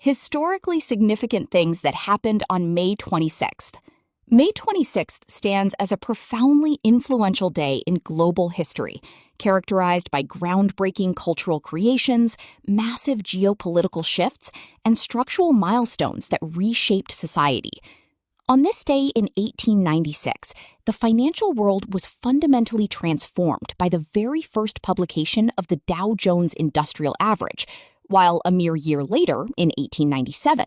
Historically significant things that happened on May 26th. May 26th stands as a profoundly influential day in global history, characterized by groundbreaking cultural creations, massive geopolitical shifts, and structural milestones that reshaped society. On this day in 1896, the financial world was fundamentally transformed by the very first publication of the Dow Jones Industrial Average, while a mere year later, in 1897,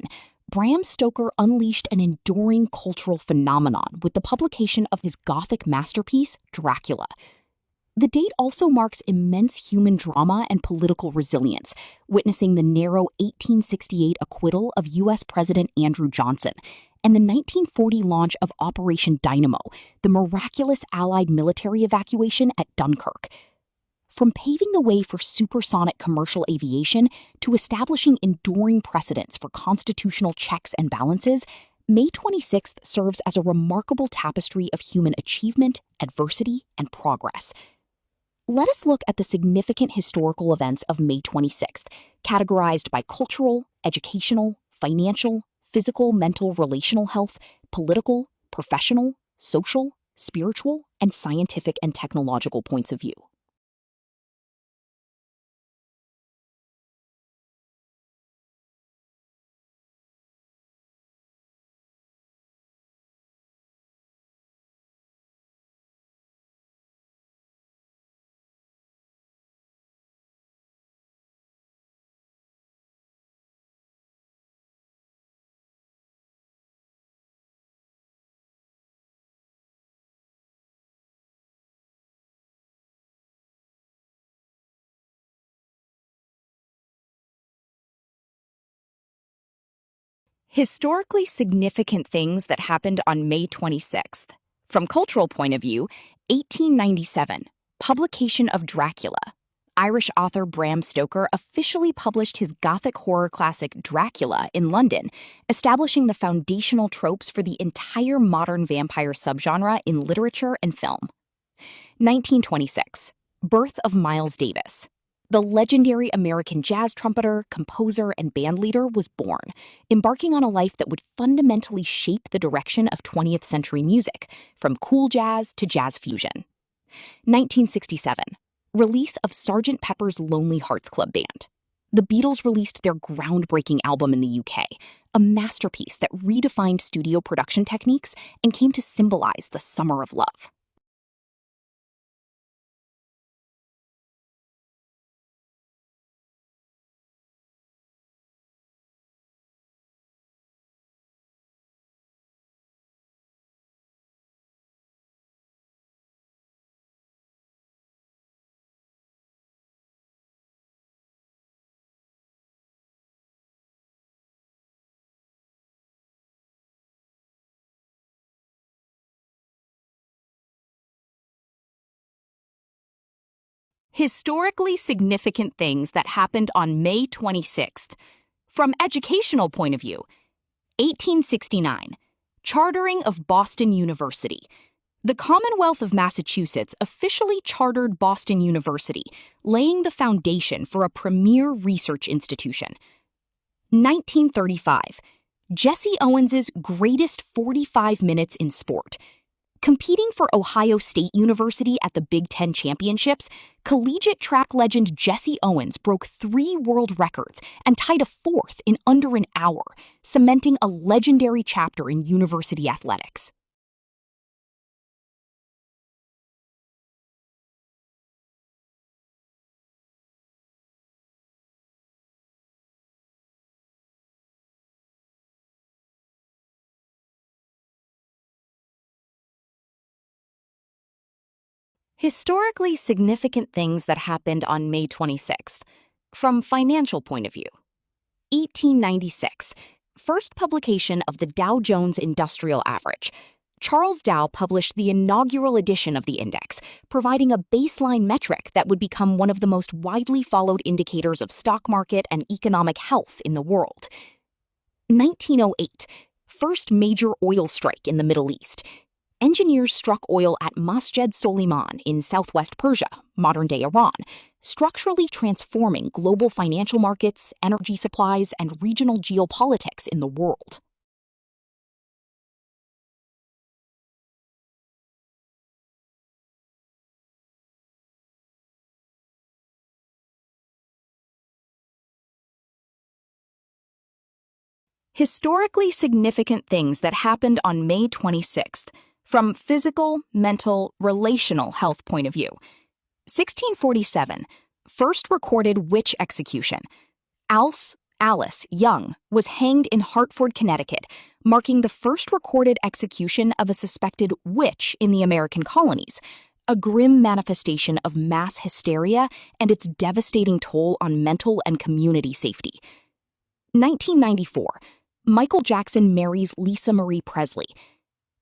Bram Stoker unleashed an enduring cultural phenomenon with the publication of his Gothic masterpiece, Dracula. The date also marks immense human drama and political resilience, witnessing the narrow 1868 acquittal of U.S. President Andrew Johnson and the 1940 launch of Operation Dynamo, the miraculous Allied military evacuation at Dunkirk. From paving the way for supersonic commercial aviation to establishing enduring precedents for constitutional checks and balances, May 26th serves as a remarkable tapestry of human achievement, adversity, and progress. Let us look at the significant historical events of May 26th, categorized by cultural, educational, financial, physical, mental, relational health, political, professional, social, spiritual, and scientific and technological points of view. Historically significant things that happened on May 26th. From cultural point of view, 1897, publication of Dracula. Irish author Bram Stoker officially published his Gothic horror classic Dracula in London, establishing the foundational tropes for the entire modern vampire subgenre in literature and film. 1926, birth of Miles Davis. The legendary American jazz trumpeter, composer, and bandleader was born, embarking on a life that would fundamentally shape the direction of 20th century music, from cool jazz to jazz fusion. 1967, release of Sgt. Pepper's Lonely Hearts Club Band. The Beatles released their groundbreaking album in the UK, a masterpiece that redefined studio production techniques and came to symbolize the summer of love. Historically significant things that happened on May 26th. From educational point of view, 1869, chartering of Boston University. The Commonwealth of Massachusetts officially chartered Boston University, laying the foundation for a premier research institution. 1935, Jesse Owens's greatest 45 minutes in sport. Competing for Ohio State University at the Big Ten Championships, collegiate track legend Jesse Owens broke 3 world records and tied a 4th in under an hour, cementing a legendary chapter in university athletics. Historically significant things that happened on May 26th. From financial point of view, 1896, first publication of the Dow Jones Industrial Average. Charles Dow published the inaugural edition of the index, providing a baseline metric that would become one of the most widely followed indicators of stock market and economic health in the world. 1908, first major oil strike in the Middle East. engineers struck oil at Masjed Soliman in southwest Persia, modern-day Iran, structurally transforming global financial markets, energy supplies, and regional geopolitics in the world. Historically significant things that happened on May 26th, from physical, mental, relational health point of view. 1647, first recorded witch execution. Alice Young was hanged in Hartford, Connecticut, marking the first recorded execution of a suspected witch in the American colonies, a grim manifestation of mass hysteria and its devastating toll on mental and community safety. 1994, Michael Jackson marries Lisa Marie Presley.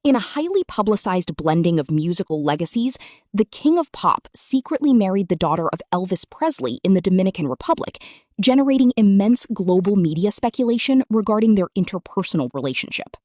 In a highly publicized blending of musical legacies, the King of Pop secretly married the daughter of Elvis Presley in the Dominican Republic, generating immense global media speculation regarding their interpersonal relationship.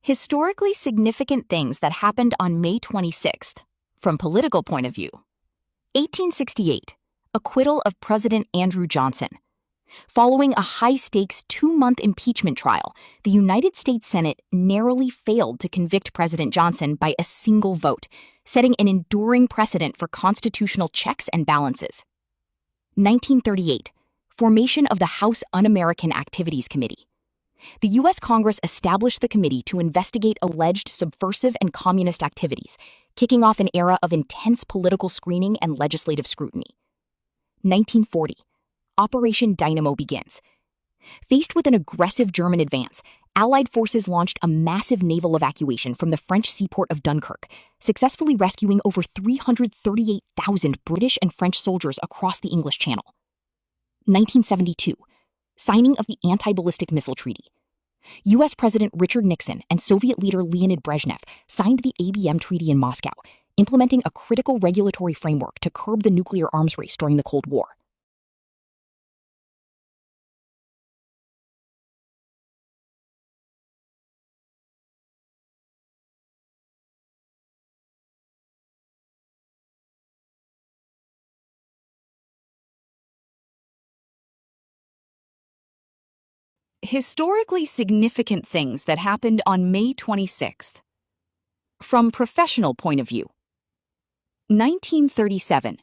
Historically significant things that happened on May 26th, from political point of view. 1868, acquittal of President Andrew Johnson. Following a high-stakes 2-month impeachment trial, the United States Senate narrowly failed to convict President Johnson by a single vote, setting an enduring precedent for constitutional checks and balances. 1938, formation of the House Un-American Activities Committee. The U.S. Congress established the committee to investigate alleged subversive and communist activities, kicking off an era of intense political screening and legislative scrutiny. 1940, Operation Dynamo begins. Faced with an aggressive German advance, Allied forces launched a massive naval evacuation from the French seaport of Dunkirk, successfully rescuing over 338,000 British and French soldiers across the English Channel. 1972, signing of the Anti-Ballistic Missile Treaty. U.S. President Richard Nixon and Soviet leader Leonid Brezhnev signed the ABM Treaty in Moscow, implementing a critical regulatory framework to curb the nuclear arms race during the Cold War. Historically significant things that happened on May 26th. From professional point of view. 1937,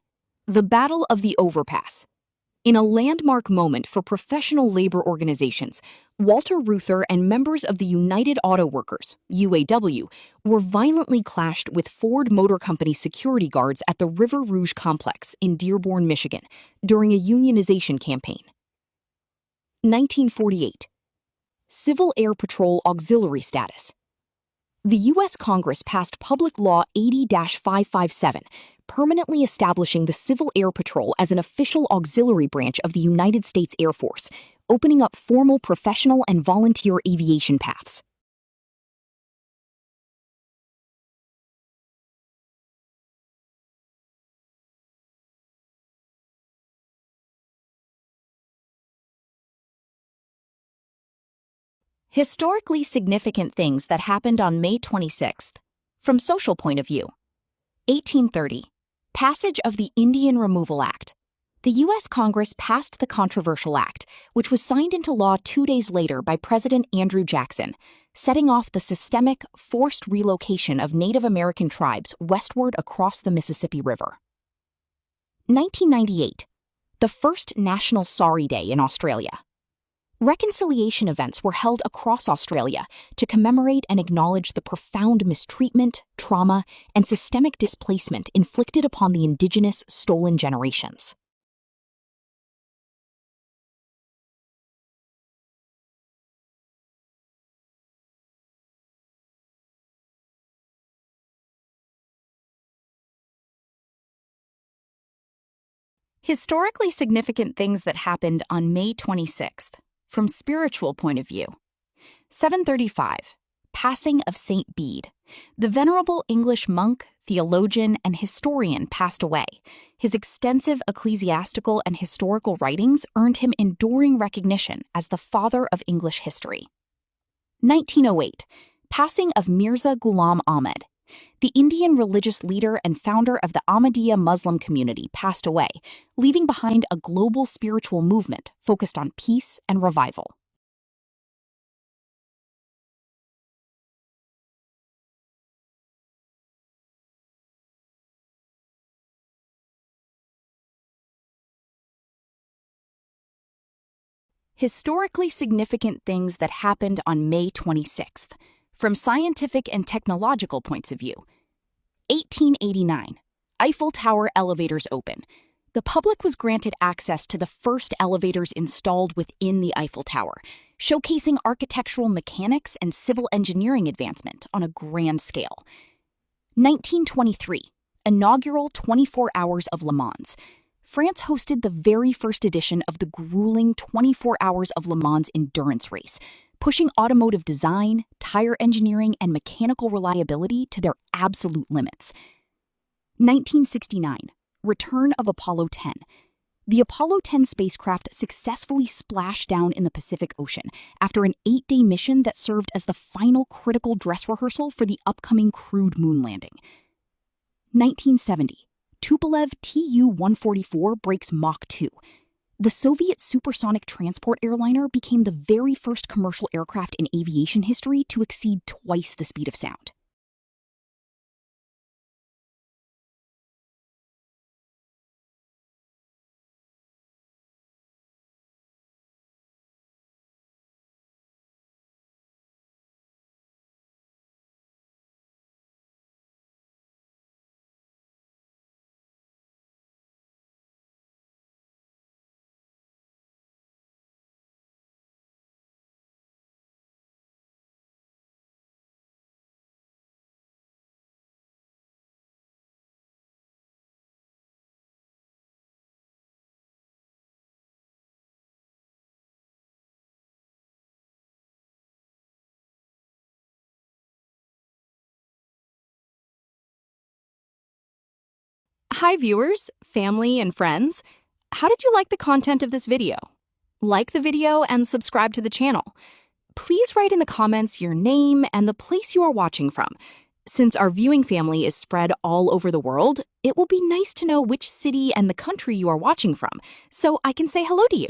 the Battle of the Overpass. In a landmark moment for professional labor organizations, Walter Reuther and members of the United Auto Workers, UAW, were violently clashed with Ford Motor Company security guards at the River Rouge complex in Dearborn, Michigan, during a unionization campaign. 1948, Civil Air Patrol Auxiliary Status. The U.S. Congress passed Public Law 80-557, permanently establishing the Civil Air Patrol as an official auxiliary branch of the United States Air Force, opening up formal professional and volunteer aviation paths. Historically significant things that happened on May 26th. From social point of view. 1830, passage of the Indian Removal Act. The U.S. Congress passed the controversial act, which was signed into law 2 days later by President Andrew Jackson, setting off the systemic, forced relocation of Native American tribes westward across the Mississippi River. 1998, the first National Sorry Day in Australia. Reconciliation events were held across Australia to commemorate and acknowledge the profound mistreatment, trauma, and systemic displacement inflicted upon the Indigenous stolen generations. Historically significant things that happened on May 26th. From spiritual point of view. 735, passing of St. Bede. The venerable English monk, theologian, and historian passed away. His extensive ecclesiastical and historical writings earned him enduring recognition as the father of English history. 1908. Passing of Mirza Ghulam Ahmad. The Indian religious leader and founder of the Ahmadiyya Muslim community passed away, leaving behind a global spiritual movement focused on peace and revival. Historically significant things that happened on May 26th, from scientific and technological points of view. 1889. Eiffel Tower elevators open. The public was granted access to the first elevators installed within the Eiffel Tower, showcasing architectural mechanics and civil engineering advancement on a grand scale. 1923. Inaugural 24 Hours of Le Mans. France hosted the very first edition of the grueling 24 Hours of Le Mans endurance race, pushing automotive design, tire engineering, and mechanical reliability to their absolute limits. 1969. Return of Apollo 10. The Apollo 10 spacecraft successfully splashed down in the Pacific Ocean after an 8-day mission that served as the final critical dress rehearsal for the upcoming crewed moon landing. 1970. Tupolev Tu-144 breaks Mach 2. The Soviet supersonic transport airliner became the very first commercial aircraft in aviation history to exceed twice the speed of sound. Hi viewers, family, and friends. How did you like the content of this video? Like the video and subscribe to the channel. Please write in the comments your name and the place you are watching from. Since our viewing family is spread all over the world, it will be nice to know which city and the country you are watching from, so I can say hello to you.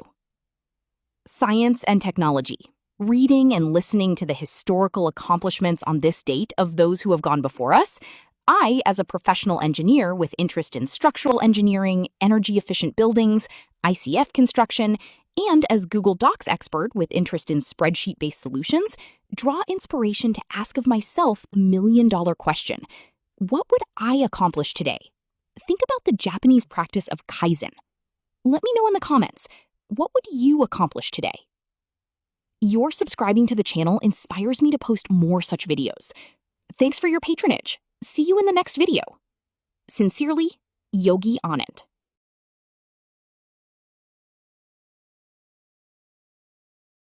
Science and technology. Reading and listening to the historical accomplishments on this date of those who have gone before us, I, as a professional engineer with interest in structural engineering, energy-efficient buildings, ICF construction, and as Google Docs expert with interest in spreadsheet-based solutions, draw inspiration to ask of myself the million-dollar question: what would I accomplish today? Think about the Japanese practice of Kaizen. Let me know in the comments, what would you accomplish today? Your subscribing to the channel inspires me to post more such videos. Thanks for your patronage. See you in the next video. Sincerely, Yogi Anand.